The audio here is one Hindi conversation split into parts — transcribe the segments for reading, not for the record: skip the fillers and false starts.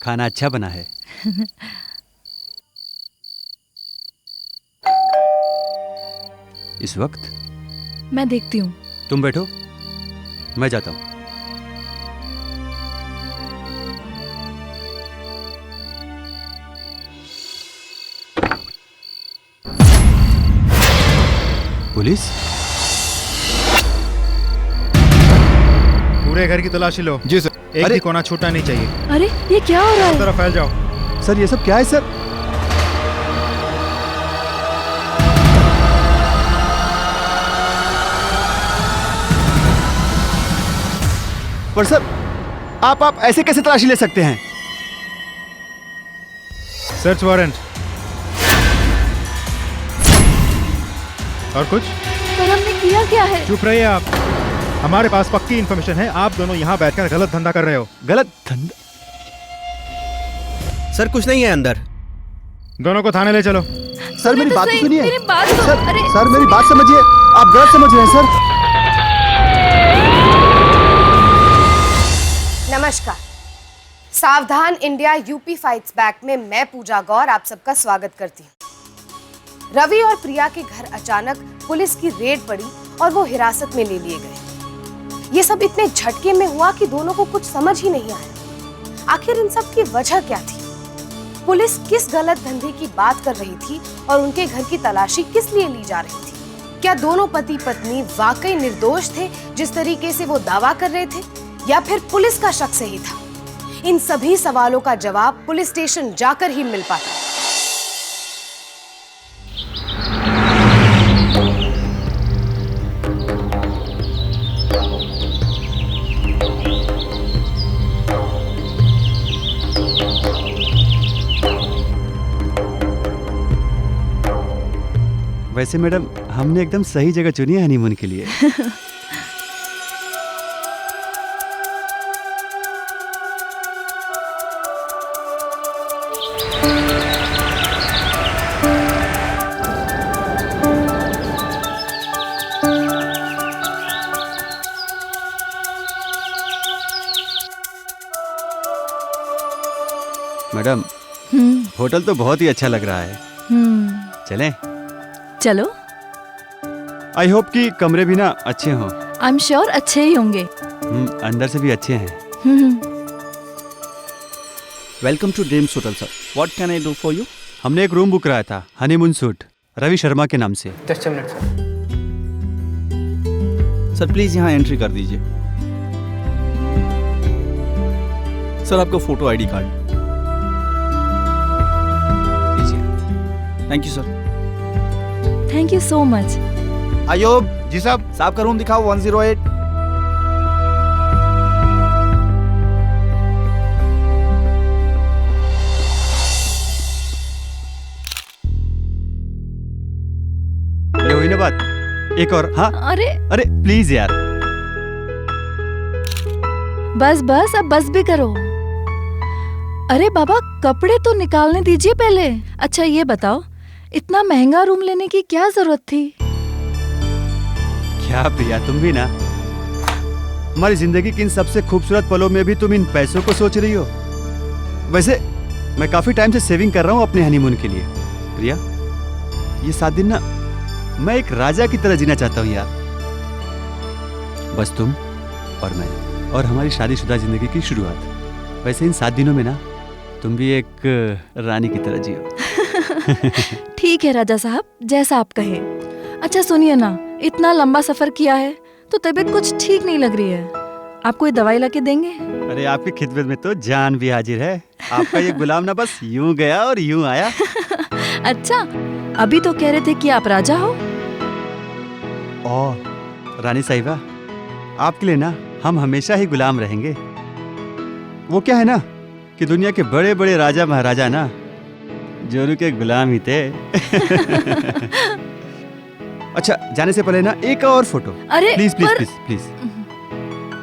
खाना अच्छा बना है। इस वक्त? मैं देखती हूँ। तुम बैठो, मैं जाता हूँ। पुलिस? पूरे घर की तलाशी लो। जी सर। एक भी कोना छूटना नहीं चाहिए। अरे ये क्या हो रहा है? तरफ फैल जाओ। सर ये सब क्या है सर? पर सर आप ऐसे कैसे तलाशी ले सकते हैं? Search warrant. और कुछ? पर हमने किया क्या है? चुप रहिए आप। हमारे पास पक्की इन्फॉर्मेशन है, आप दोनों यहाँ बैठकर गलत धंधा कर रहे हो। गलत धंधा? सर कुछ नहीं है अंदर। दोनों को थाने ले चलो। सर मेरी बात तो सुनिए। मेरी बात तो सर मेरी बात समझिए, आप गलत समझ रहे हैं सर। नमस्कार, सावधान इंडिया यूपी फाइट्स बैक में मैं पूजा गौर आप सबका स्वागत करती हूँ। रवि और प्रिया के घर अचानक पुलिस की रेड पड़ी और वो हिरासत में ले लिए गए। ये सब इतने झटके में हुआ कि दोनों को कुछ समझ ही नहीं आया। आखिर इन सब की वजह क्या थी? पुलिस किस गलत धंधे की बात कर रही थी और उनके घर की तलाशी किस लिए ली जा रही थी? क्या दोनों पति पत्नी वाकई निर्दोष थे जिस तरीके से वो दावा कर रहे थे, या फिर पुलिस का शक सही था? इन सभी सवालों का जवाब पुलिस स्टेशन जाकर ही मिल पाता। वैसे मैडम हमने एकदम सही जगह चुनी है हनीमून के लिए। मैडम होटल तो बहुत ही अच्छा लग रहा है। चलें? चलो। आई होप कि कमरे भी ना अच्छे हों। आई एम श्योर अच्छे ही होंगे। अंदर से भी अच्छे हैं। Welcome to dreams hotel sir, what can I do for you? हमने एक रूम बुक कराया था, हनीमून सूट, रवि शर्मा के नाम से। Just a minute sir. Sir please यहाँ एंट्री कर दीजिए। सर आपका फोटो आईडी कार्ड लीजिए। Thank you sir. Thank you so much. Ayub ji साहब। साहब का रूम दिखाओ 108। ये हुई ना बात? एक और। हाँ अरे प्लीज यार। बस अब बस भी करो। अरे बाबा कपड़े तो निकालने दीजिए पहले। अच्छा ये बताओ, इतना महंगा रूम लेने की क्या जरूरत थी? क्या प्रिया, तुम भी ना, हमारी जिंदगी की इन सबसे खूबसूरत पलों में भी तुम इन पैसों को सोच रही हो। वैसे मैं काफी टाइम से सेविंग कर रहा हूँ अपने हनीमून के लिए। प्रिया ये 7 दिन ना मैं एक राजा की तरह जीना चाहता हूँ यार। बस तुम और मैं और हमारी शादीशुदा जिंदगी की शुरुआत। वैसे इन 7 दिनों में ना तुम भी एक रानी की तरह जियो। ठीक है राजा साहब, जैसा आप कहे। अच्छा सुनिए ना, इतना लंबा सफर किया है तो तबीयत कुछ ठीक नहीं लग रही है। आप कोई दवाई लाके देंगे? अरे आपकी खिदमत में तो जान भी हाजिर है। आपका ये गुलाम ना बस यूं गया और यूं आया। अच्छा अभी तो कह रहे थे कि आप राजा हो। और रानी साहिबा, आपके लिए ना हम हमेशा ही गुलाम रहेंगे। वो क्या है ना कि दुनिया के बड़े बड़े राजा महाराजा ना जोरू के गुलाम ही थे। अच्छा जाने से पहले ना एक और फोटो। अरे प्लीज प्लीज प्लीज प्लीज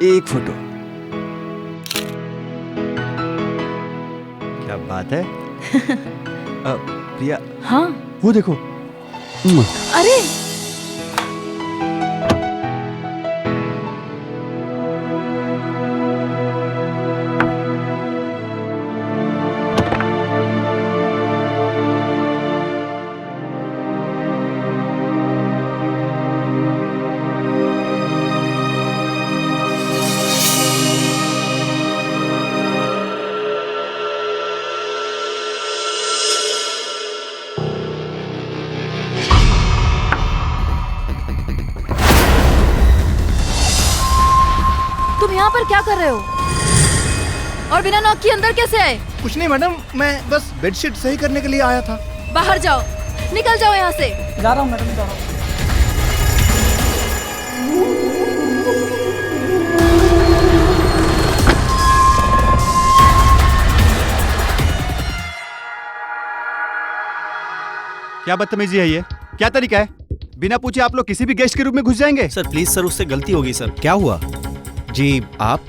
एक फोटो। क्या बात है। प्रिया हाँ वो देखो। अरे यहाँ पर क्या कर रहे हो? और बिना नॉक के अंदर कैसे आए? कुछ नहीं मैडम, मैं बस बेडशीट सही करने के लिए आया था। बाहर जाओ, निकल जाओ यहाँ से। जा रहा हूँ मैडम, जा रहा हूँ। क्या बदतमीजी है ये? क्या तरीका है? बिना पूछे आप लोग किसी भी गेस्ट के रूम में घुस जाएंगे? सर प्लीज सर, उससे गलती होगी सर। क्या हुआ जी? आप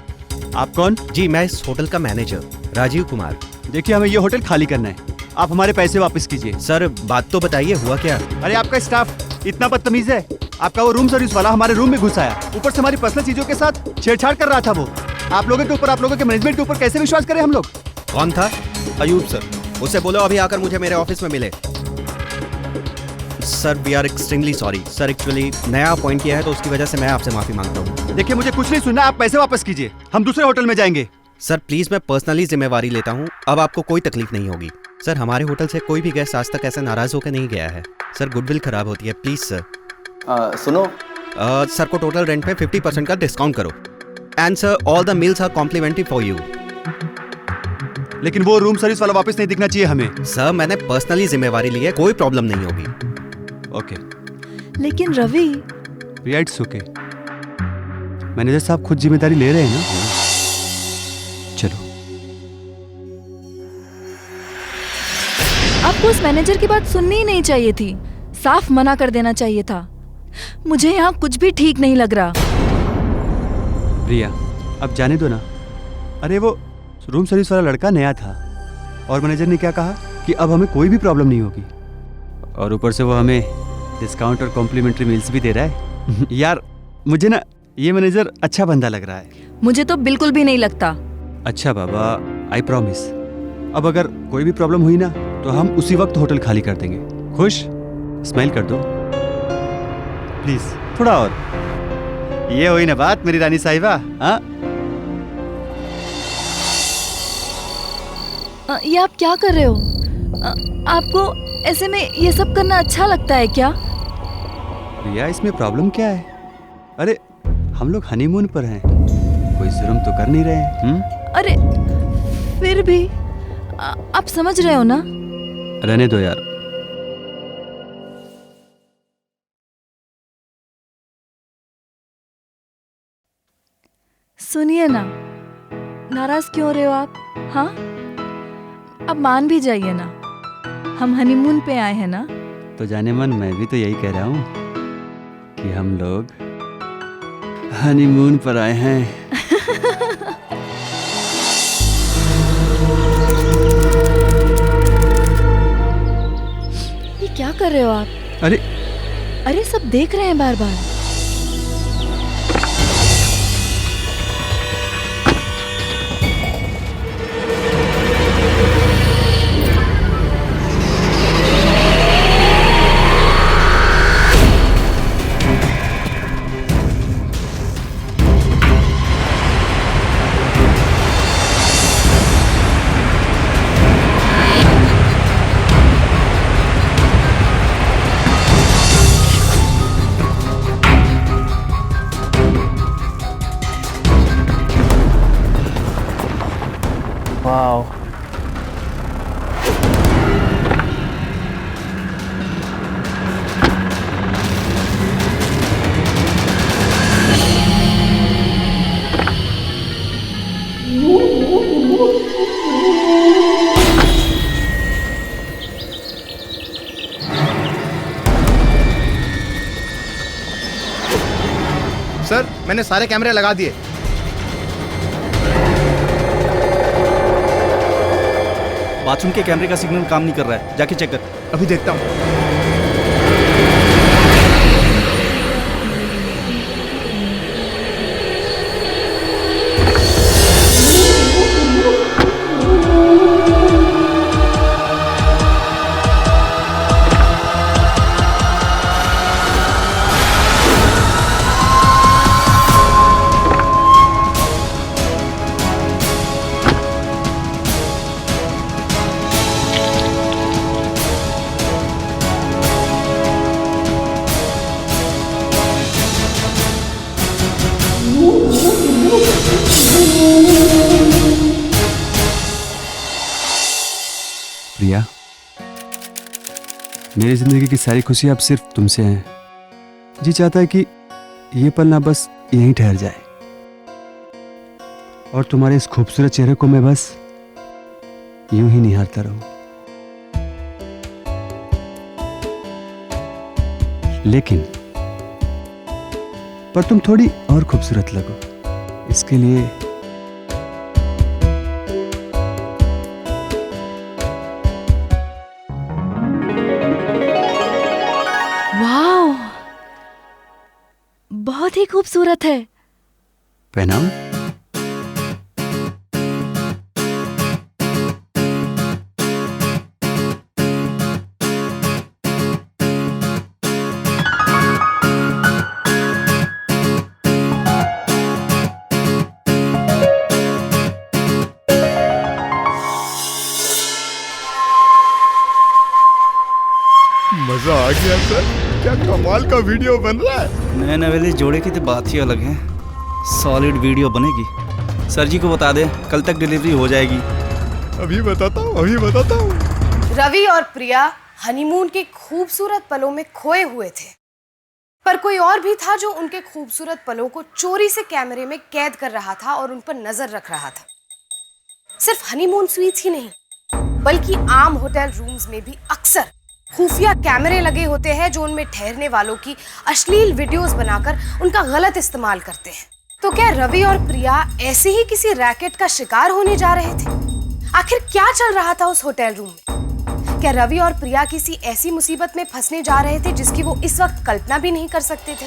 कौन? जी मैं इस होटल का मैनेजर राजीव कुमार। देखिए, हमें ये होटल खाली करना है। आप हमारे पैसे वापस कीजिए। सर बात तो बताइए, हुआ क्या? अरे आपका स्टाफ इतना बदतमीज है। आपका वो रूम सर्विस वाला हमारे रूम में घुस आया, ऊपर से हमारी पर्सनल चीजों के साथ छेड़छाड़ कर रहा था। वो आप लोगों के ऊपर, आप लोगों के मैनेजमेंट के ऊपर कैसे विश्वास करें हम लोग? कौन था? अयूब सर। उसे बोलो अभी आकर मुझे मेरे ऑफिस में मिले। Sir we are extremely sorry sir, actually नया अपॉइंट किया है तो उसकी वजह से मैं आपसे माफी मांगता हूँ। देखिए, मुझे कुछ नहीं सुनना, आप पैसे वापस कीजिए। हम दूसरे होटल में जाएंगे। सर प्लीज, मैं पर्सनली जिम्मेवारी लेता हूँ, अब आपको कोई तकलीफ नहीं होगी। सर हमारे होटल से कोई भी गेस्ट आज तक ऐसे नाराज होकर नहीं गया है। सर गुडविल खराब होती है, प्लीज सर। सुनो, सर को टोटल रेंट में 50% का डिस्काउंट करो। And sir all the meals are complimentary for you. लेकिन वो रूम सर्विस वाला वापस नहीं दिखना चाहिए हमें। सर मैंने पर्सनली जिम्मेवारी ली है, कोई प्रॉब्लम नहीं होगी। ओके। लेकिन रवि, इट्स ओके। मैनेजर साहब खुद जिम्मेदारी ले रहे हैं ना। चलो। आपको उस मैनेजर की बात सुननी ही नहीं चाहिए थी, साफ मना कर देना चाहिए था। मुझे यहाँ कुछ भी ठीक नहीं लग रहा। प्रिया, अब जाने दो ना। अरे वो रूम सर्विस वाला लड़का नया था और मैनेजर ने क्या कहा कि अब हमें कोई भी प्रॉब्लम नहीं होगी, और ऊपर से वो हमें डिस्काउंट और कॉम्प्लीमेंट्री मील्स भी दे रहा है। यार मुझे ना ये मैनेजर अच्छा बंदा लग रहा है। मुझे तो बिल्कुल भी नहीं लगता। अच्छा बाबा, आई प्रॉमिस। अब अगर कोई भी प्रॉब्लम हुई ना तो हम उसी वक्त होटल खाली कर देंगे। खुश? स्माइल कर दो प्लीज, थोड़ा और। ये हुई ना बात मेरी रानी साहिबा। हाँ, ये आप क्या कर रहे हो? आपको ऐसे में ये सब करना अच्छा लगता है क्या? प्रिया, इसमें प्रॉब्लम क्या है? अरे हम लोग हनीमून पर हैं, कोई जुर्म तो कर नहीं रहे हैं। अरे फिर भी आप समझ रहे हो ना? रहने दो यार। सुनिए ना, नाराज क्यों हो रहे हो आप? हाँ, अब मान भी जाइए ना, हम हनीमून पे आए हैं ना। तो जाने मन मैं भी तो यही कह रहा हूँ कि हम लोग हनीमून पर आए हैं। ये क्या कर रहे हो आप? अरे अरे सब देख रहे हैं बार बार। वाओ, सर मैंने सारे कैमरे लगा दिए। बाथरूम के कैमरे का सिग्नल काम नहीं कर रहा है, जाके चेक कर। अभी देखता हूँ। मेरी जिंदगी की सारी खुशी अब सिर्फ तुमसे हैं। जी चाहता है कि ये पल ना बस यहीं ठहर जाए और तुम्हारे इस खूबसूरत चेहरे को मैं बस यूं ही निहारता रहूं। लेकिन पर तुम थोड़ी और खूबसूरत लगो, इसके लिए वाओ, बहुत ही खूबसूरत है। पहनाऊं? मजा आ गया सर, क्या कमाल का वीडियो बन रहा है। नए नवेले जोड़े की तो बात ही अलग है। सॉलिड वीडियो बनेगी। सर जी को बता दे, कल तक डिलीवरी हो जाएगी। अभी बताता हूँ। रवि और प्रिया हनीमून के खूबसूरत पलों में खोए हुए थे, पर कोई और भी था जो उनके खूबसूरत पलों को चोरी से कैमरे में कैद कर रहा था और उन पर नजर रख रहा था। सिर्फ हनीमून स्वीट्स ही नहीं, बल्कि आम होटल रूम्स में भी अक्सर खुफिया कैमरे लगे होते हैं जो उनमें ठहरने वालों की अश्लील वीडियोस बनाकर उनका गलत इस्तेमाल करते हैं। तो क्या रवि और प्रिया ऐसे ही किसी रैकेट का शिकार होने जा रहे थे? आखिर क्या चल रहा था उस होटल रूम में? क्या रवि और प्रिया किसी ऐसी मुसीबत में फंसने जा रहे थे जिसकी वो इस वक्त कल्पना भी नहीं कर सकते थे?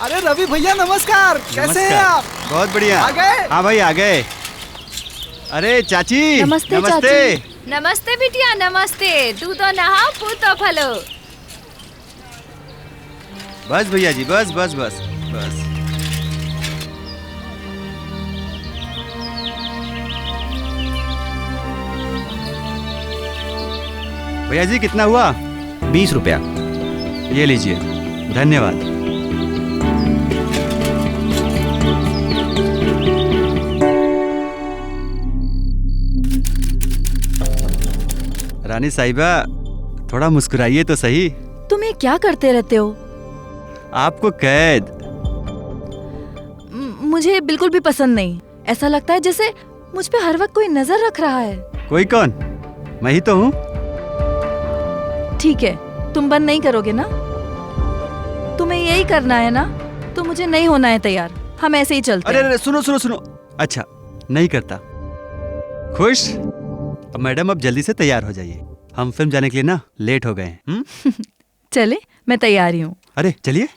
अरे रवि भैया नमस्कार, कैसे हैं आप? बहुत बढ़िया। आ गए? हाँ भाई आ गए। अरे चाची नमस्ते, चाची। नमस्ते बिटिया, नमस्ते। दूधो नहाओ, पूतो फलो। बस भैया जी, बस बस बस बस। भैया जी कितना हुआ? 20 रुपया। ये लीजिए, धन्यवाद। रानी साहिबा थोड़ा मुस्कुराइए तो सही। तुम ये क्या करते रहते हो? आपको कैद। मुझे बिल्कुल भी पसंद नहीं। ऐसा लगता है जैसे मुझ पे हर वक्त कोई नजर रख रहा है। कोई कौन? मैं ही तो हूँ। ठीक है, तुम बंद नहीं करोगे ना? तुम्हें यही करना है ना? तो मुझे नहीं होना है तैयार, हम ऐसे ही चलते अरे हैं। अरे सुनो सुनो सुनो। अच्छा नहीं करता। खुश? अब मैडम अब जल्दी से तैयार हो जाइए, हम फिल्म जाने के लिए ना लेट हो गए हैं। चले, मैं तैयार ही हूँ। अरे चलिए।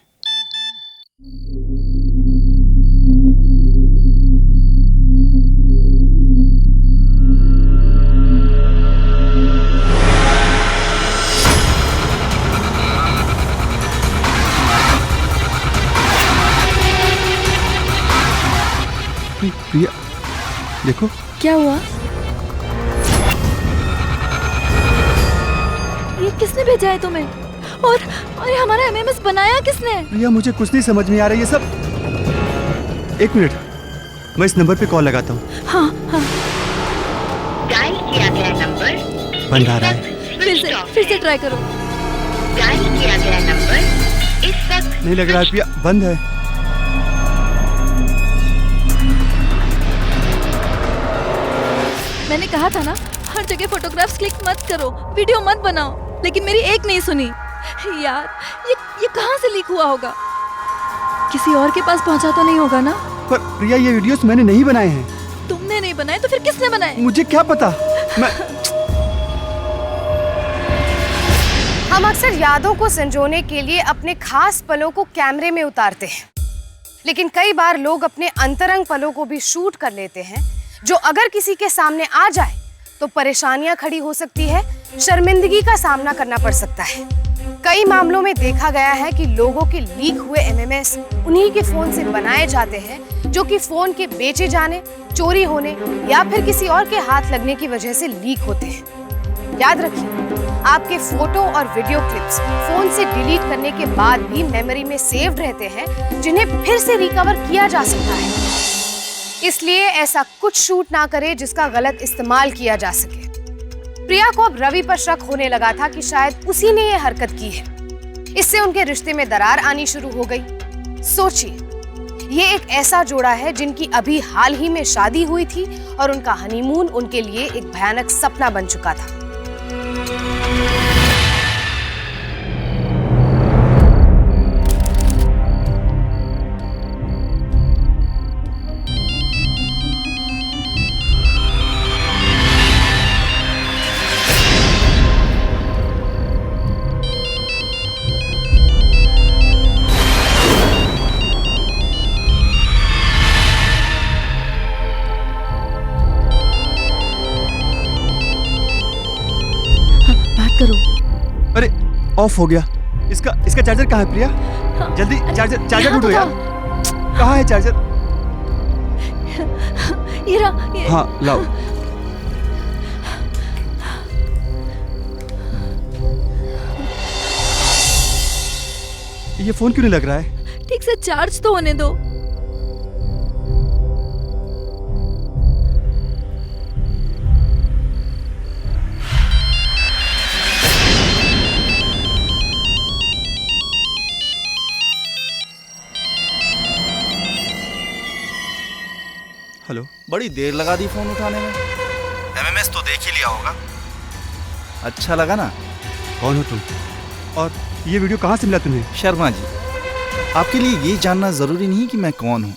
प्रिया देखो। क्या हुआ? ये किसने भेजा है तुम्हें? और ये हमारा एमएमएस बनाया किसने? प्रिया मुझे कुछ नहीं समझ में आ रहा है ये सब। एक मिनट, मैं इस नंबर पे कॉल लगाता हूँ। हाँ हाँ, डायल किया गया नंबर बंद आ रहा है। फिर से ट्राई करो। डायल किया गया नंबर इस वक्त नहीं लग रहा है प्रिया, बंद है। मैंने कहा था ना, हर जगह फोटोग्राफ्स क्लिक मत करो, वीडियो मत बनाओ, लेकिन मेरी एक नहीं सुनी। यार ये कहाँ से लीक हुआ होगा? किसी और के पास पहुँचा तो नहीं होगा ना? पर प्रिया ये वीडियोस मैंने नहीं बनाए हैं। तुमने नहीं बनाए तो फिर किसने बनाए? मुझे क्या पता। मैं हम अक्सर यादों को संजोने के लिए अपने खास पलों को कैमरे में उतारते हैं, लेकिन कई बार लोग अपने अंतरंग पलों को भी शूट कर लेते हैं, जो अगर किसी के सामने आ जाए तो परेशानियां खड़ी हो सकती है, शर्मिंदगी का सामना करना पड़ सकता है। कई मामलों में देखा गया है कि लोगों के लीक हुए एमएमएस उन्हीं के फोन से बनाए जाते हैं, जो कि फोन के बेचे जाने, चोरी होने या फिर किसी और के हाथ लगने की वजह से लीक होते हैं। याद रखिए, आपके फोटो और वीडियो क्लिप्स फोन से डिलीट करने के बाद भी मेमोरी में सेव्ड रहते हैं, जिन्हें फिर से रिकवर किया जा सकता है। इसलिए ऐसा कुछ शूट ना करे जिसका गलत इस्तेमाल किया जा सके। प्रिया को अब रवि पर शक होने लगा था कि शायद उसी ने यह हरकत की है। इससे उनके रिश्ते में दरार आनी शुरू हो गई। सोचिए, ये एक ऐसा जोड़ा है जिनकी अभी हाल ही में शादी हुई थी और उनका हनीमून उनके लिए एक भयानक सपना बन चुका था। करो। अरे ऑफ हो गया। इसका चार्जर कहाँ है प्रिया? हाँ, जल्दी चार्जर यहाँ ढूंढो तो यार। कहाँ है चार्जर? ये रहा, ये। हाँ लाओ। ये फोन क्यों नहीं लग रहा है? ठीक से चार्ज तो होने दो। हेलो। बड़ी देर लगा दी फोन उठाने में। एमएमएस तो देख ही लिया होगा। अच्छा लगा ना? कौन हो तुम? और ये वीडियो कहाँ से मिला तुम्हें? शर्मा जी, आपके लिए ये जानना जरूरी नहीं कि मैं कौन हूँ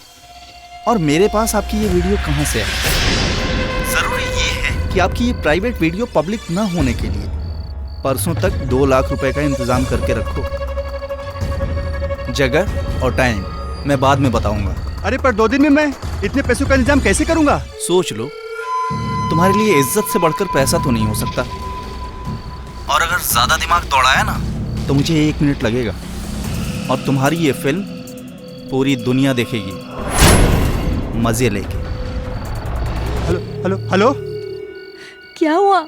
और मेरे पास आपकी ये वीडियो कहाँ से आई। जरूरी ये है कि आपकी ये प्राइवेट वीडियो पब्लिक न होने के लिए परसों तक 2 लाख रुपए का इंतजाम करके रखो। जगह और टाइम मैं बाद में बताऊंगा। अरे पर 2 दिन में मैं इतने पैसों का इंतजाम कैसे करूंगा? सोच लो, तुम्हारे लिए इज्जत से बढ़कर पैसा तो नहीं हो सकता। और अगर ज्यादा दिमाग दौड़ाया ना तो मुझे 1 मिनट लगेगा और तुम्हारी ये फिल्म पूरी दुनिया देखेगी मजे लेके। Hello hello hello. क्या हुआ?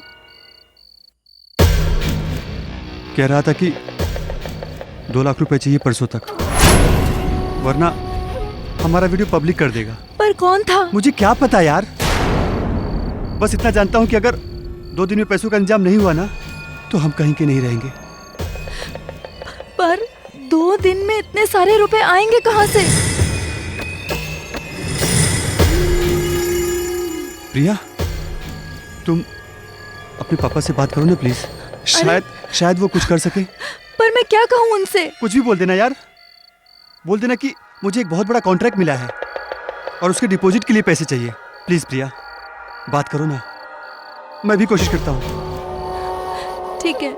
कह रहा था कि 2 लाख रुपए चाहिए परसों तक, वरना हमारा वीडियो पब्लिक कर देगा। पर कौन था? मुझे क्या पता यार। बस इतना जानता हूँ कि अगर 2 दिन में पैसों का इंतजाम नहीं हुआ ना तो हम कहीं के नहीं रहेंगे। पर 2 दिन में इतने सारे रुपए आएंगे कहाँ से? प्रिया, तुम अपने पापा से बात करो ना प्लीज। शायद वो कुछ कर सके। पर मैं क्या कहूँ उनसे? कुछ भी बोल देना यार। बोल देना कि मुझे एक बहुत बड़ा कॉन्ट्रैक्ट मिला है और उसके डिपॉजिट के लिए पैसे चाहिए। प्लीज प्रिया, बात करो ना। मैं भी कोशिश करता हूँ। ठीक है,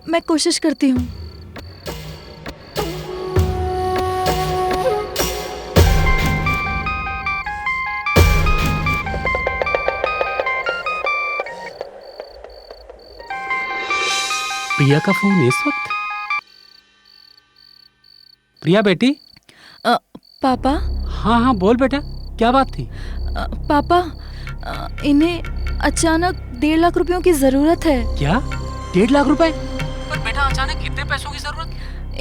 मैं कोशिश करती हूँ। प्रिया का फोन इस वक्त? प्रिया बेटी। पापा। हाँ बोल बेटा, क्या बात थी? पापा, इन्हें अचानक 1.5 लाख रुपयों की जरूरत है। क्या? 1.5 लाख रुपए? पर बेटा अचानक कितने पैसों की जरूरत?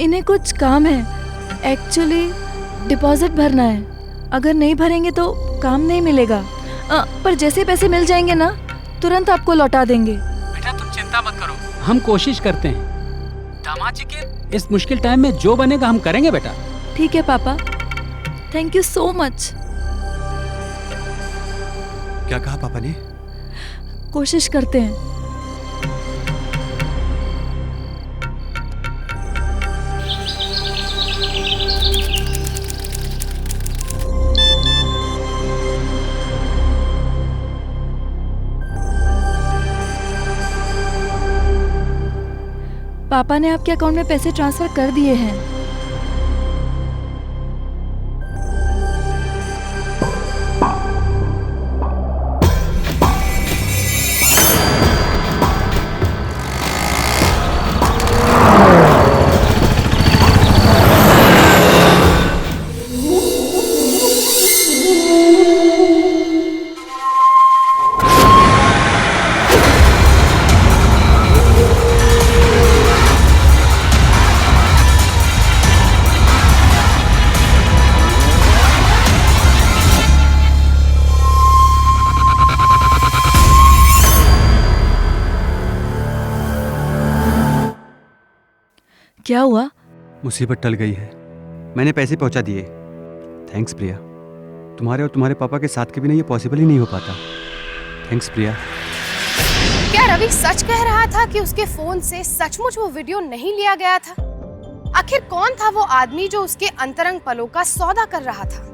इन्हें कुछ काम है। एक्चुअली डिपॉजिट भरना है। अगर नहीं भरेंगे तो काम नहीं मिलेगा। पर जैसे पैसे मिल जाएंगे ना तुरंत आपको लौटा देंगे। बेटा तुम चिंता मत करो, हम कोशिश करते हैं। दामाद जी के इस मुश्किल टाइम में जो बनेगा हम करेंगे बेटा। ठीक है पापा, थैंक यू सो मच। क्या कहा पापा ने? कोशिश करते हैं। पापा ने आपके अकाउंट में पैसे ट्रांसफर कर दिए हैं। क्या हुआ? मुसीबत टल गई है, मैंने पैसे पहुंचा दिए। थैंक्स प्रिया, तुम्हारे और तुम्हारे पापा के साथ के बिना ये पॉसिबल ही नहीं हो पाता। थैंक्स प्रिया। क्या रवि सच कह रहा था कि उसके फोन से सचमुच वो वीडियो नहीं लिया गया था? आखिर कौन था वो आदमी जो उसके अंतरंग पलों का सौदा कर रहा था?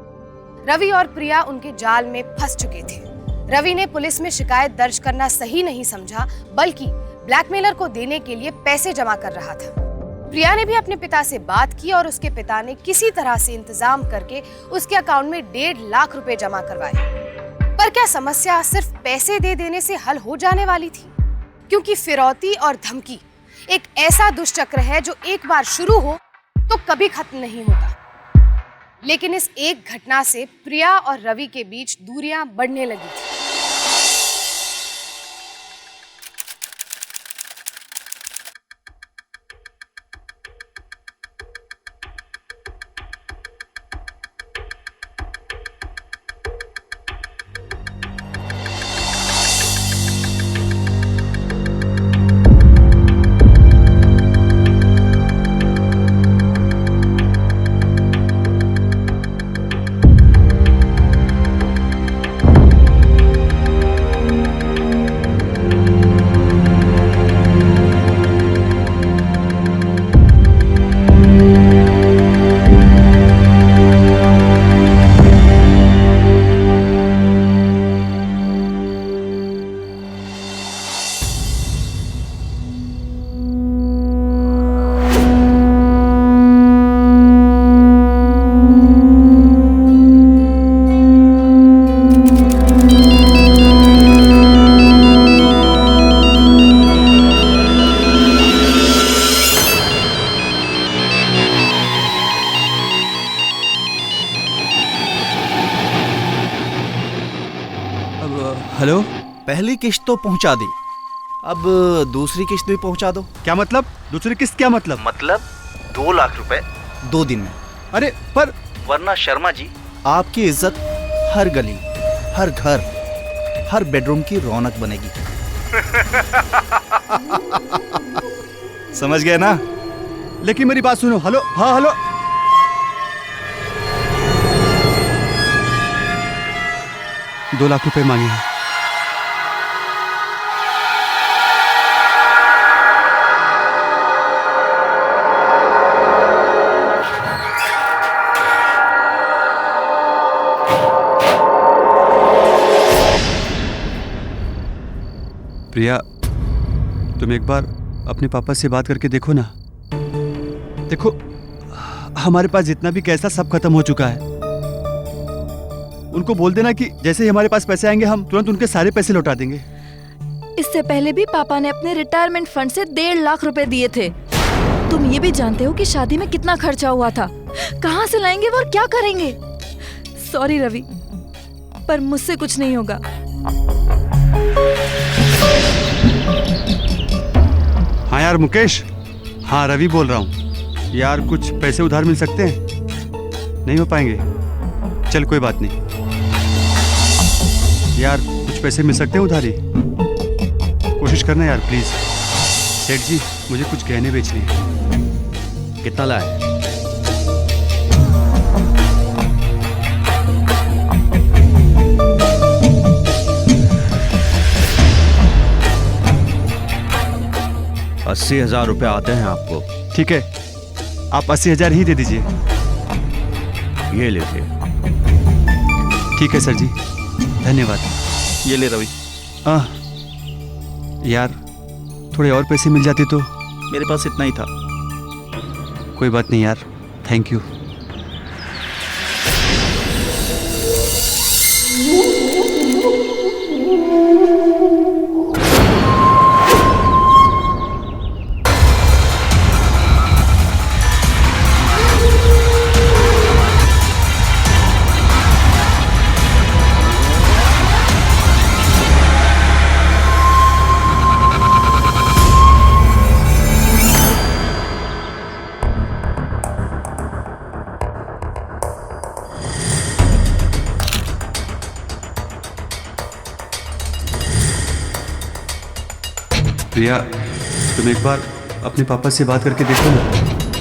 रवि और प्रिया उनके जाल में फंस चुके थे। रवि ने पुलिस में शिकायत दर्ज करना सही नहीं समझा, बल्कि ब्लैकमेलर को देने के लिए पैसे जमा कर रहा था। प्रिया ने भी अपने पिता से बात की और उसके पिता ने किसी तरह से इंतजाम करके उसके अकाउंट में 1.5 लाख रुपए जमा करवाए। पर क्या समस्या सिर्फ पैसे दे देने से हल हो जाने वाली थी? क्योंकि फिरौती और धमकी एक ऐसा दुष्चक्र है जो एक बार शुरू हो तो कभी खत्म नहीं होता। लेकिन इस एक घटना से प्रिया और रवि के बीच दूरियां बढ़ने लगी थी। हेलो, पहली किस्त तो पहुंचा दी, अब दूसरी किस्त भी पहुंचा दो। क्या मतलब? दूसरी किस्त क्या मतलब? मतलब 2 लाख रुपए 2 दिन में। अरे पर वरना शर्मा जी, आपकी इज्जत हर गली, हर घर, हर बेडरूम की रौनक बनेगी। समझ गए ना? लेकिन मेरी बात सुनो। हेलो, हाँ हेलो। दो लाख रुपए मांगे हैं। प्रिया, तुम एक बार अपने पापा से बात करके देखो ना। देखो, हमारे पास जितना भी कैसा सब खत्म हो चुका है। उनको बोल देना कि जैसे ही हमारे पास पैसे आएंगे हम तुरंत उनके सारे पैसे लौटा देंगे। इससे पहले भी पापा ने अपने रिटायरमेंट फंड से 1.5 लाख रुपए दिए थे। तुम ये भी जानते हो कि शादी में कितना खर्चा हुआ था। कहाँ से लाएंगे वो और क्या करेंगे? सॉरी रवि, पर मुझसे कुछ नहीं होगा। हाँ यार मुकेश, हाँ रवि बोल रहा हूँ यार, कुछ पैसे उधार मिल सकते हैं? नहीं हो पाएंगे? चल कोई बात नहीं यार, कुछ पैसे मिल सकते हैं उधारी? कोशिश करना यार प्लीज। सेठ जी, मुझे कुछ गहने बेचने हैं। कितना लाए? ₹80,000 आते हैं आपको। ठीक है, आप 80,000 ही दे दीजिए। ये लीजिए। ठीक है सर जी, धन्यवाद। ये ले रवि। यार थोड़े और पैसे मिल जाते तो। मेरे पास इतना ही था। कोई बात नहीं यार, थैंक यू। प्रिया, तुम एक बार अपने पापा से बात करके देखो ना।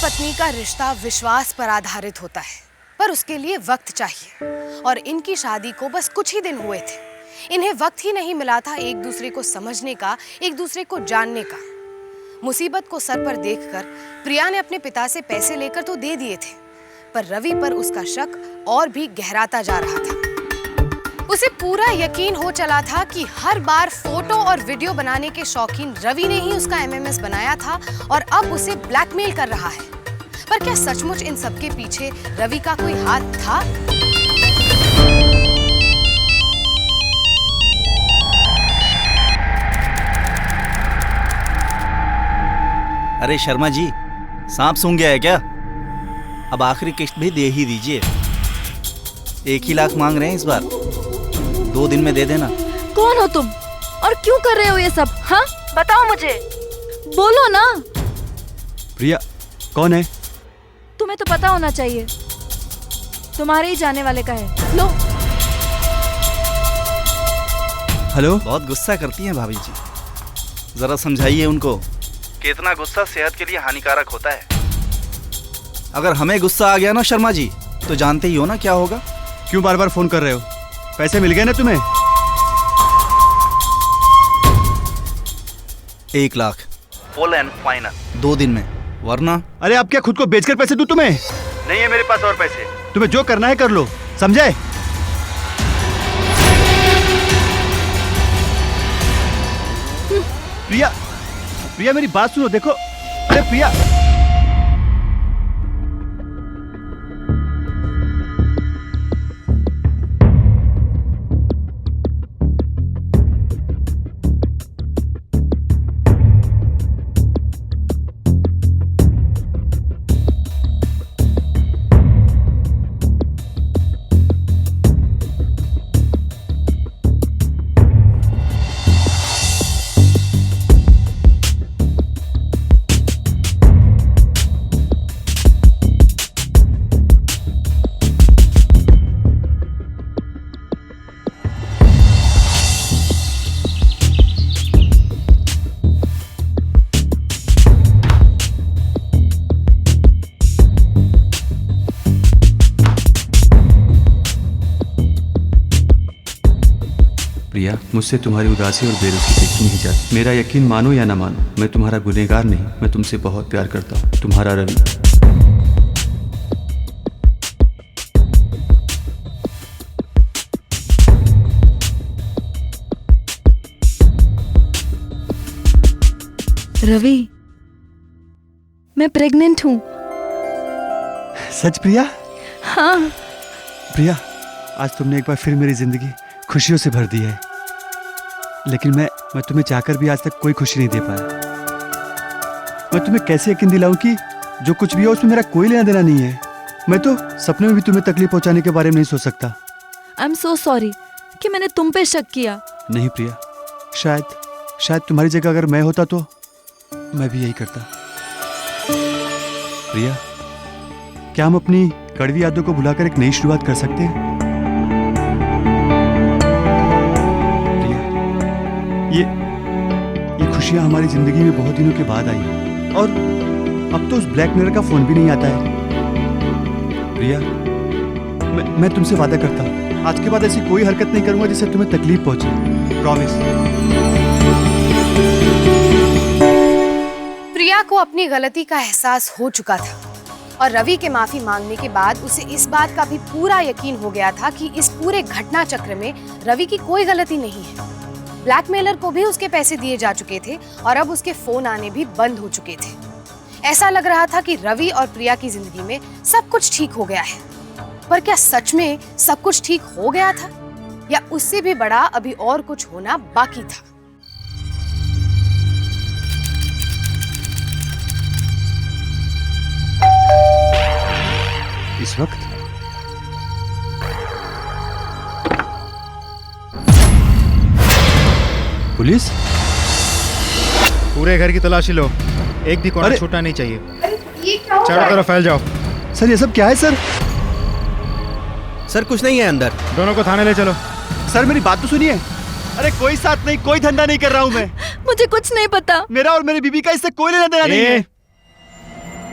पत्नी का रिश्ता विश्वास पर आधारित होता है, पर उसके लिए वक्त चाहिए और इनकी शादी को बस कुछ ही दिन हुए थे। इन्हें वक्त ही नहीं मिला था एक दूसरे को समझने का, एक दूसरे को जानने का। मुसीबत को सर पर देखकर प्रिया ने अपने पिता से पैसे लेकर तो दे दिए थे, पर रवि पर उसका शक और भी गहराता जा रहा था। उसे पूरा यकीन हो चला था कि हर बार फोटो और वीडियो बनाने के शौकीन रवि ने ही उसका एमएमएस बनाया था और अब उसे ब्लैकमेल कर रहा है। पर क्या सचमुच इन सबके पीछे रवि का कोई हाथ था? अरे शर्मा जी, सांप सूंघ गया है क्या? अब आखिरी किस्त भी दे ही दीजिए। 1 ही लाख मांग रहे हैं इस बार, 2 दिन में दे देना। कौन हो तुम और क्यों कर रहे हो ये सब? हाँ, बताओ मुझे, बोलो ना। प्रिया, कौन है? तुम्हें तो पता होना चाहिए, तुम्हारे ही जाने वाले का है। लो। हेलो। बहुत गुस्सा करती हैं भाभी जी, जरा समझाइए उनको कि इतना गुस्सा सेहत के लिए हानिकारक होता है। अगर हमें गुस्सा आ गया ना शर्मा जी, तो जानते ही हो ना क्या होगा। क्यों बार बार फोन कर रहे हो? पैसे मिल गए ना तुम्हें? 1 लाख फुल एंड फाइनल 2 दिन में, वरना। अरे आप क्या खुद को बेचकर पैसे दूं तुम्हें? नहीं है मेरे पास और पैसे, तुम्हें जो करना है कर लो, समझे? प्रिया, प्रिया मेरी बात सुनो, देखो। अरे प्रिया, प्रिया, मुझसे तुम्हारी उदासी और बेरुखी देखी नहीं जाती। मेरा यकीन मानो या ना मानो, मैं तुम्हारा गुनहगार नहीं, मैं तुमसे बहुत प्यार करता हूँ। तुम्हारा रवि। रवि, मैं प्रेग्नेंट हूँ। सच प्रिया? हाँ। प्रिया, आज तुमने एक बार फिर मेरी जिंदगी खुशियों से भर दी है, लेकिन मैं तुम्हें चाहकर भी आज तक कोई खुशी नहीं दे पाया। मैं तुम्हें कैसे यकीन दिलाऊं कि जो कुछ भी हो उसमें मेरा कोई लेना देना नहीं है। मैं तो सपने में भी तुम्हें तकलीफ पहुंचाने के बारे में नहीं सोच सकता। आई एम सो सॉरी कि मैंने तुम पे शक किया। नहीं प्रिया, शायद तुम्हारी जगह अगर मैं होता तो मैं भी यही करता। प्रिया, क्या हम अपनी कड़वी यादों को भुलाकर एक नई शुरुआत कर सकते हैं? ये खुशियां हमारी जिंदगी में बहुत दिनों के बाद आई हैं और अब तो उस ब्लैकमेलर का फोन भी नहीं आता है। प्रिया, मैं तुमसे वादा करता हूँ, आज के बाद ऐसी कोई हरकत नहीं करूंगा जिससे तुम्हें तकलीफ पहुंचे। प्रॉमिस। प्रिया को अपनी गलती का एहसास हो चुका था और रवि के माफी मांगने के बाद उसे इस बात का भी पूरा यकीन हो गया था कि इस पूरे घटना चक्र में रवि की कोई गलती नहीं है। ब्लैकमेलर को भी उसके पैसे दिए जा चुके थे और अब उसके फोन आने भी बंद हो चुके थे। ऐसा लग रहा था कि रवि और प्रिया की जिंदगी में सब कुछ ठीक हो गया है। पर क्या सच में सब कुछ ठीक हो गया था या उससे भी बड़ा अभी और कुछ होना बाकी था? इस वक्त पुलिस? पूरे घर की तलाशी लो, एक भी कोना छूटना नहीं चाहिए। ये क्या हो रहा चारों है? तरफ फैल जाओ। सर ये सब क्या है सर? सर कुछ नहीं है अंदर। दोनों को थाने ले चलो। सर मेरी बात तो सुनिए। अरे कोई साथ नहीं, कोई धंधा नहीं कर रहा हूँ मैं। मुझे कुछ नहीं पता। मेरा और मेरी बीबी का इससे कोई लेना देना नहीं है।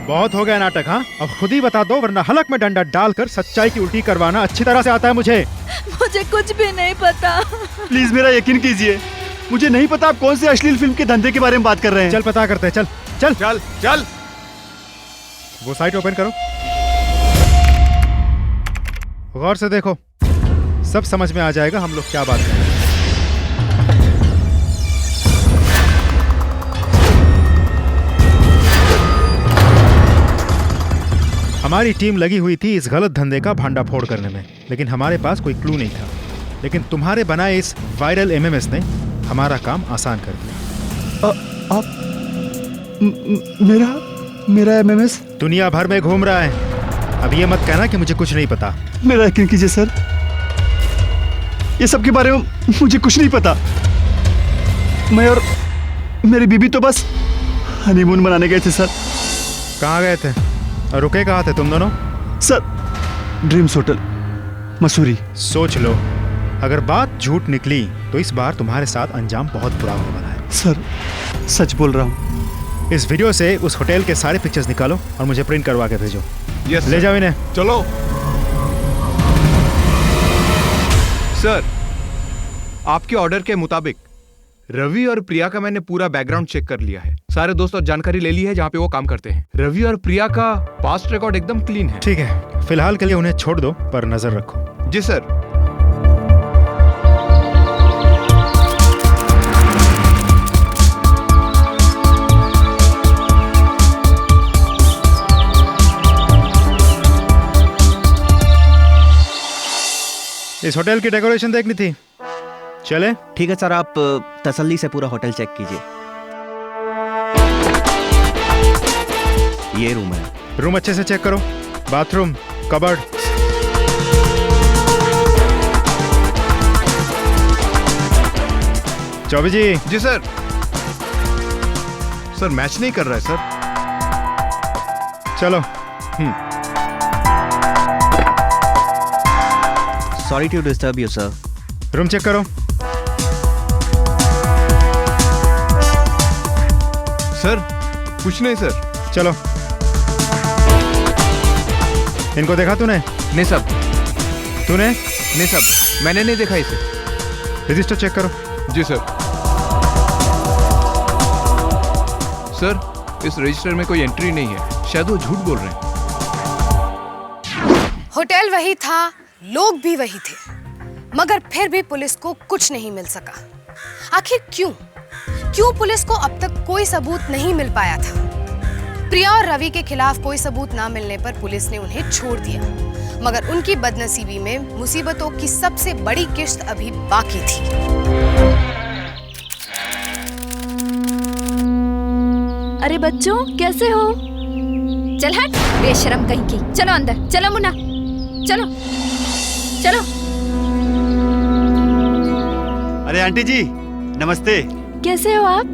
बहुत हो गया नाटक। हाँ, अब खुद ही बता दो, वरना हलक में डंडा डालकर सच्चाई की उल्टी करवाना अच्छी तरह से आता है मुझे। मुझे कुछ भी नहीं पता। प्लीज मेरा यकीन कीजिए, मुझे नहीं पता आप कौन से अश्लील फिल्म के धंधे के बारे में बात कर रहे हैं। चल पता करते हैं, चल चल चल चल। वो साइट ओपन करो, गौर से देखो, सब समझ में आ जाएगा हम लोग क्या बात कर रहे हैं। हमारी टीम लगी हुई थी इस गलत धंधे का भांडाफोड़ करने में, लेकिन हमारे पास कोई क्लू नहीं था। लेकिन तुम्हारे बनाए इस वायरल एमएमएस ने हमारा काम आसान कर दिया। आप मेरा एमएमएस दुनिया भर में घूम रहा है। अब ये मत कहना कि मुझे कुछ नहीं पता। मेरा यकीन कीजिए सर, ये सब के बारे में मुझे कुछ नहीं पता। मैं और मेरी बीबी तो बस हनीमून मनाने गए थे सर। कहाँ गए थे और रुके कहाँ थे तुम दोनों? Sir, dreams hotel, Mussoorie. सोच लो, अगर बात झूठ निकली तो इस बार तुम्हारे साथ अंजाम बहुत बुरा होने वाला है। सर, सच बोल रहा हूँ। इस वीडियो से उस होटल के सारे पिक्चर्स निकालो और मुझे प्रिंट करवा के भेजो। यस ले जाओ इन्हें। चलो सर। आपके ऑर्डर के मुताबिक रवि और प्रिया का मैंने पूरा बैकग्राउंड चेक कर लिया है। सारे दोस्त और जानकारी ले ली है जहाँ पे वो काम करते हैं। रवि और प्रिया का पास्ट रिकॉर्ड एकदम क्लीन है। ठीक है, फिलहाल के लिए उन्हें छोड़ दो, पर नजर रखो। जी सर। इस होटल की डेकोरेशन देखनी थी, चले? ठीक है सर, आप तसल्ली से पूरा होटल चेक कीजिए। ये रूम है। रूम अच्छे से चेक करो, बाथरूम, कबर्ड। चौबे जी। जी सर। सर मैच नहीं कर रहा है सर। चलो। Sorry to disturb you sir. Room check करो। सर कुछ नहीं सर। चलो। इनको देखा तूने? नहीं सब। तूने? नहीं सब, मैंने नहीं देखा इसे। रजिस्टर चेक करो। जी सर। सर, इस रजिस्टर में कोई एंट्री नहीं है, शायद वो झूठ बोल रहे हैं। होटल वही था, लोग भी वही थे, मगर फिर भी पुलिस को कुछ नहीं मिल सका। आखिर क्यों पुलिस को अब तक कोई सबूत नहीं मिल पाया था? प्रिया और रवि के खिलाफ कोई सबूत ना मिलने पर पुलिस ने उन्हें छोड़ दिया, मगर उनकी बदनसीबी में मुसीबतों की सबसे बड़ी किश्त अभी बाकी थी। अरे बच्चों, कैसे हो? चल हट, बेशरम कहीं की। चलो अंदर, चलो मुन्ना, चलो चलो। अरे आंटी जी, नमस्ते। कैसे हो आप?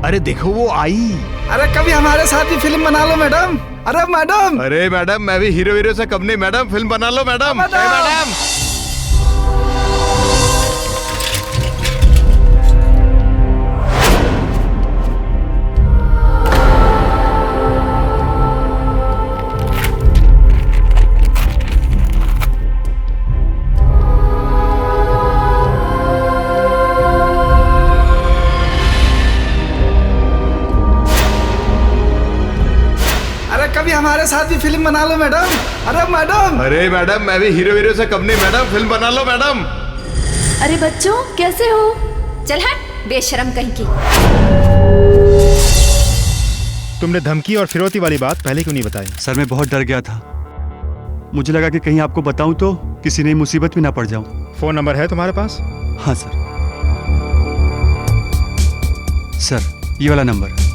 अरे देखो वो आई। अरे कभी हमारे साथ भी फिल्म बना लो मैडम। अरे मैडम। अरे मैडम, मैं भी हीरो से कम नहीं मैडम, फिल्म बना लो मैडम। मैडम। कभी हमारे साथ भी फिल्म बना लो मैडम। अरे मैडम। अरे मैडम, मैं भी हीरो से कम नहीं मैडम, फिल्म बना लो मैडम। अरे बच्चों, कैसे हो? चल हट, बेशरम कहीं की। तुमने धमकी और फिरौती वाली बात पहले क्यों नहीं बताई? सर, मैं बहुत डर गया था। मुझे लगा कि कहीं आपको बताऊं तो किसी नई मुसीबत में ना पड़ जाऊं। फोन नंबर है तुम्हारे पास? हाँ सर। सर, ये वाला number.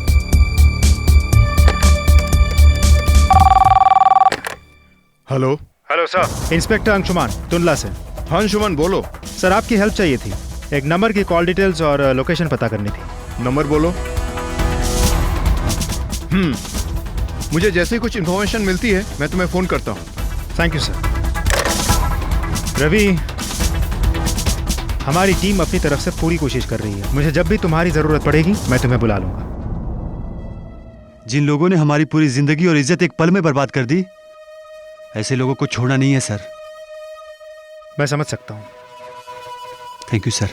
Hello. Hello sir, inspector Anshuman Tundla से। हाँ अंशुमान, बोलो। सर, आपकी हेल्प चाहिए थी। एक नंबर की कॉल डिटेल्स और लोकेशन पता करनी थी। नंबर बोलो। मुझे जैसे ही कुछ इन्फॉर्मेशन मिलती है मैं तुम्हें फोन करता हूँ। Thank you sir. रवि, हमारी टीम अपनी तरफ से पूरी कोशिश कर रही है। मुझे जब भी तुम्हारी जरूरत पड़ेगी मैं तुम्हें बुला लूंगा। जिन लोगों ने हमारी पूरी जिंदगी और इज्जत एक पल में बर्बाद कर दी, ऐसे लोगों को छोड़ना नहीं है सर। मैं समझ सकता हूँ। Thank you sir.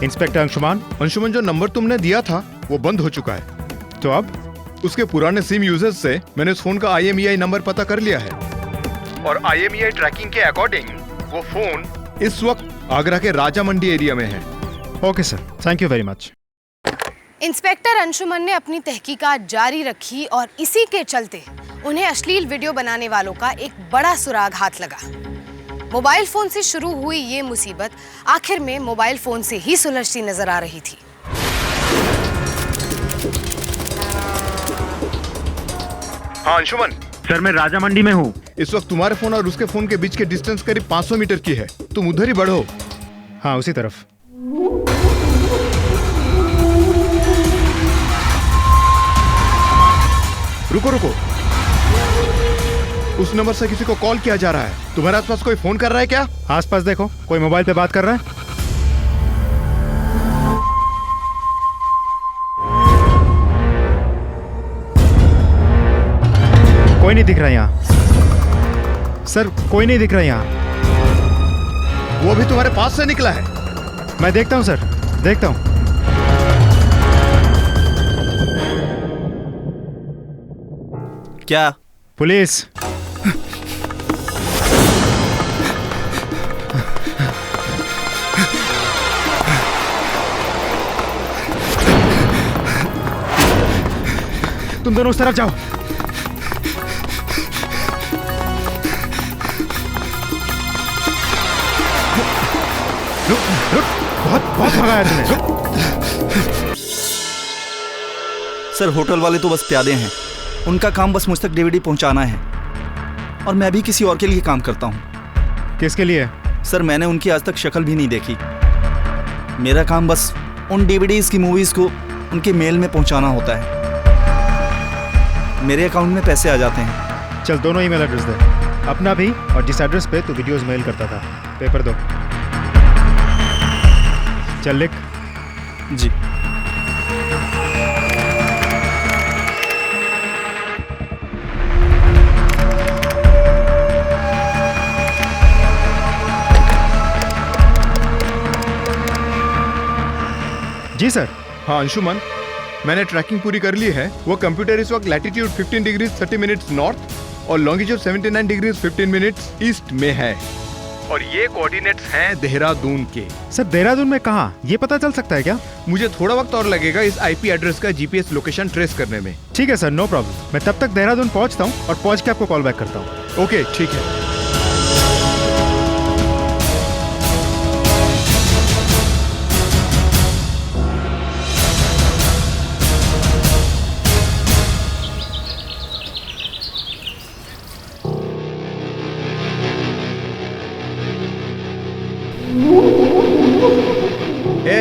Inspector Anshuman. Anshuman, जो नंबर तुमने दिया था वो बंद हो चुका है। तो अब उसके पुराने सिम यूजर्स से मैंने उस फोन का IMEI नंबर पता कर लिया है और IMEI ट्रैकिंग के अकॉर्डिंग वो फोन इस वक्त आगरा के राजा मंडी एरिया में है। Okay sir, thank you very much. Inspector Anshuman ने अपनी तहकीकात जारी रखी और इसी के चलते उन्हें अश्लील वीडियो बनाने वालों का एक बड़ा सुराग हाथ लगा। मोबाइल फोन से शुरू हुई ये मुसीबत आखिर में मोबाइल फोन से ही सुलझती नजर आ रही थी। हाँ अंशुमन। सर मैं राजा मंडी में हूँ। इस वक्त तुम्हारे फोन और उसके फोन के बीच के डिस्टेंस करीब 500 मीटर की है। तुम उधर ही बढ़ो। हाँ उसी तरफ। रुको रुको, उस नंबर से किसी को कॉल किया जा रहा है। तुम्हारे आसपास कोई फोन कर रहा है क्या? आसपास देखो, कोई मोबाइल पे बात कर रहा है? कोई नहीं दिख रहा यहाँ। सर कोई नहीं दिख रहा यहाँ। वो भी तुम्हारे पास से निकला है। मैं देखता हूँ सर, देखता हूँ। क्या? पुलिस। तुम दोनों उस तरफ जाओ। रुक रुक, बहुत भगाया तुमने। सर होटल वाले तो बस प्यादे हैं, उनका काम बस मुझ तक DVD पहुंचाना है और मैं भी किसी और के लिए काम करता हूं। किसके लिए? सर मैंने उनकी आज तक शक्ल भी नहीं देखी। मेरा काम बस उन DVDs की मूवीज को उनके मेल में पहुंचाना होता है। मेरे अकाउंट में पैसे आ जाते हैं। चल दोनों ईमेल एड्रेस दे, अपना भी और जिस एड्रेस पे तू वीडियोस मेल करता था। पेपर दो। चल लिख। जी। जी सर। हाँ अंशुमन, मैंने ट्रैकिंग पूरी कर ली है। वो कंप्यूटर इस वक्त लैटिट्यूड 15 डिग्रीज 30 मिनट्स नॉर्थ और लॉन्गिट्यूड 79 डिग्रीज 15 मिनट्स ईस्ट में है और ये कोऑर्डिनेट्स हैं देहरादून के। सर देहरादून में कहाँ, ये पता चल सकता है क्या? मुझे थोड़ा वक्त और लगेगा इस IP एड्रेस का GPS लोकेशन ट्रेस करने में। ठीक है सर, नो प्रॉब्लम। मैं तब तक देहरादून पहुँचता हूँ और पहुँच के आपको कॉल बैक करता हूँ। ओके ठीक है।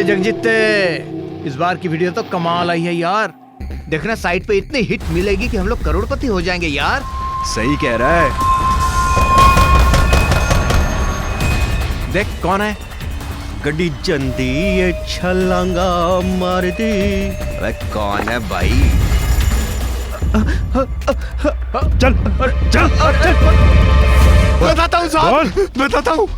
जगजीत, इस बार की वीडियो तो कमाल आई है यार। देखना साइट पे इतनी हिट मिलेगी कि हम लोग करोड़पति हो जाएंगे यार। सही कह रहा है। देख कौन है। गड्डी जंदी ये छलांगा मार दी। अरे कौन है भाई? चल चल चल। बताता हूँ साहब, बताता हूँ।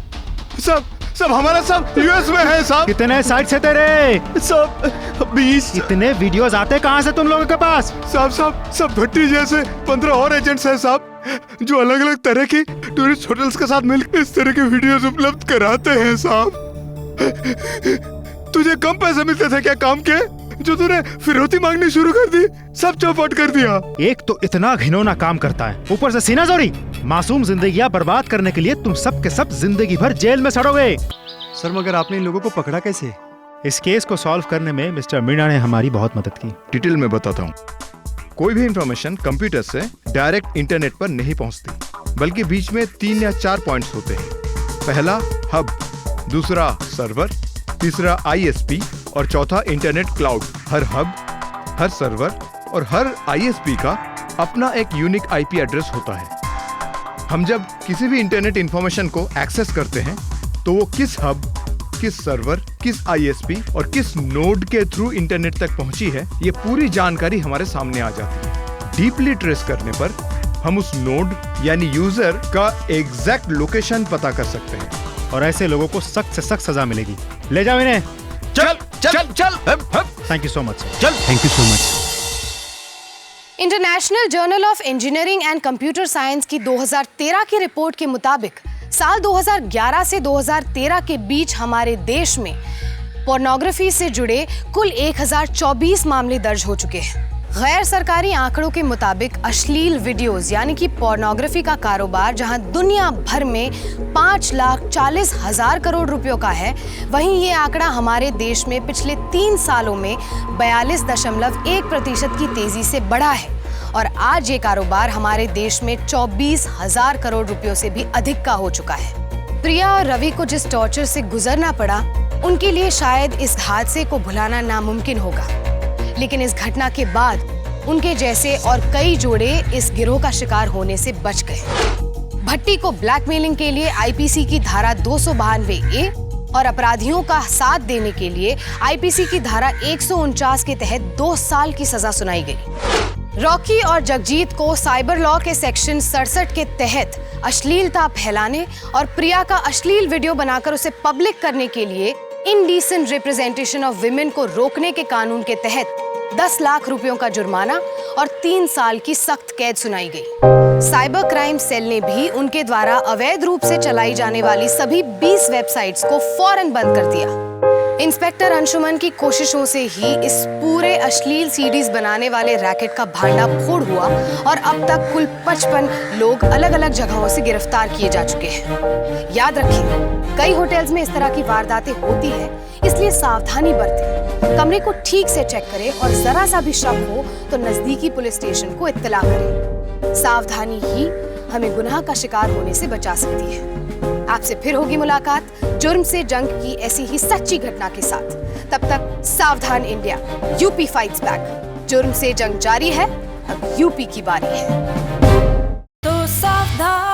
सब हमारा सब US में है साहब। कितने साइट से तेरे? सब 20। इतने वीडियोस आते कहाँ से तुम लोगों के पास? सब भट्टी जैसे 15 और एजेंट्स हैं साहब, जो अलग अलग तरह के टूरिस्ट होटल्स के साथ मिलकर इस तरह के वीडियोस उपलब्ध कराते हैं साहब। तुझे कम पैसे मिलते थे क्या काम के, जो तूने फिरौती मांगनी शुरू कर दी? सब चौपट कर दिया। एक तो इतना घिनौना काम करता है, ऊपर से सीना जोरी। मासूम जिंदगियां बर्बाद करने के लिए तुम सब के सब जिंदगी भर जेल में सड़ोगे। सर मगर आपने इन लोगों को पकड़ा कैसे? इस केस को सॉल्व करने में मिस्टर मीणा ने हमारी बहुत मदद की। डिटेल में बताता हूँ। कोई भी इंफॉर्मेशन कंप्यूटर से डायरेक्ट इंटरनेट पर नहीं पहुंचती, बल्कि बीच में 3 या 4 पॉइंट्स होते हैं। पहला हब, दूसरा सर्वर, तीसरा आईएसपी और चौथा इंटरनेट क्लाउड। हर हब, हर सर्वर और हर आईएसपी का अपना एक यूनिक आईपी एड्रेस होता है। हम जब किसी भी इंटरनेट इंफॉर्मेशन को एक्सेस करते हैं तो वो किस हब, किस सर्वर, किस आईएसपी और किस नोड के थ्रू इंटरनेट तक पहुंची है, ये पूरी जानकारी हमारे सामने आ जाती है। डीपली ट्रेस करने पर हम उस नोड यानी यूजर का एग्जैक्ट लोकेशन पता कर सकते हैं और ऐसे लोगों को सख्त से सख्त सजा मिलेगी। ले जाओ इन्हें। चल चल चल। Thank you so much. चल। Thank you so much. International journal of engineering and computer science की 2013 की रिपोर्ट के मुताबिक साल 2011 से 2013 के बीच हमारे देश में पोर्नोग्राफी से जुड़े कुल 1024 मामले दर्ज हो चुके हैं। गैर सरकारी आंकड़ों के मुताबिक अश्लील वीडियोस यानी कि पोर्नोग्राफी का कारोबार जहां दुनिया भर में 5,40,000 करोड़ रुपयों का है, वहीं ये आंकड़ा हमारे देश में पिछले 3 सालों में 42.1% की तेजी से बढ़ा है और आज ये कारोबार हमारे देश में 24,000 करोड़ रुपयों से भी अधिक का हो चुका है। प्रिया और रवि को जिस टॉर्चर से गुजरना पड़ा, उनके लिए शायद इस हादसे को भुलाना नामुमकिन होगा, लेकिन इस घटना के बाद उनके जैसे और कई जोड़े इस गिरोह का शिकार होने से बच गए। भट्टी को ब्लैकमेलिंग के लिए आईपीसी की धारा 292A और अपराधियों का साथ देने के लिए आईपीसी की धारा 149 के तहत 2 साल की सजा सुनाई गई। रॉकी और जगजीत को साइबर लॉ के सेक्शन 67 के तहत अश्लीलता फैलाने और प्रिया का अश्लील वीडियो बनाकर उसे पब्लिक करने के लिए इनडिसेंट रिप्रेजेंटेशन ऑफ विमेन को रोकने के कानून के तहत 10 लाख रुपयों का जुर्माना और 3 साल की सख्त कैद सुनाई गई। साइबर क्राइम सेल ने भी उनके द्वारा अवैध रूप से चलाई जाने वाली सभी 20 वेबसाइट्स को फौरन बंद कर दिया। इंस्पेक्टर अंशुमन की कोशिशों से ही इस पूरे अश्लील सीडीज बनाने वाले रैकेट का भांडा फोड़ हुआ और अब तक कुल 55 लोग अलग अलग जगहों से गिरफ्तार किए जा चुके हैं। याद रखिए, कई होटल्स में इस तरह की वारदातें होती है, इसलिए सावधानी बरतें, कमरे को ठीक से चेक करें और जरा सा भी शक हो तो नजदीकी पुलिस स्टेशन को इत्तला करें। सावधानी ही हमें गुनाह का शिकार होने से बचा सकती है। आपसे फिर होगी मुलाकात जुर्म से जंग की ऐसी ही सच्ची घटना के साथ। तब तक सावधान इंडिया, यूपी फाइट्स बैक। जुर्म से जंग जारी है, अब यूपी की बारी है। तो सावधान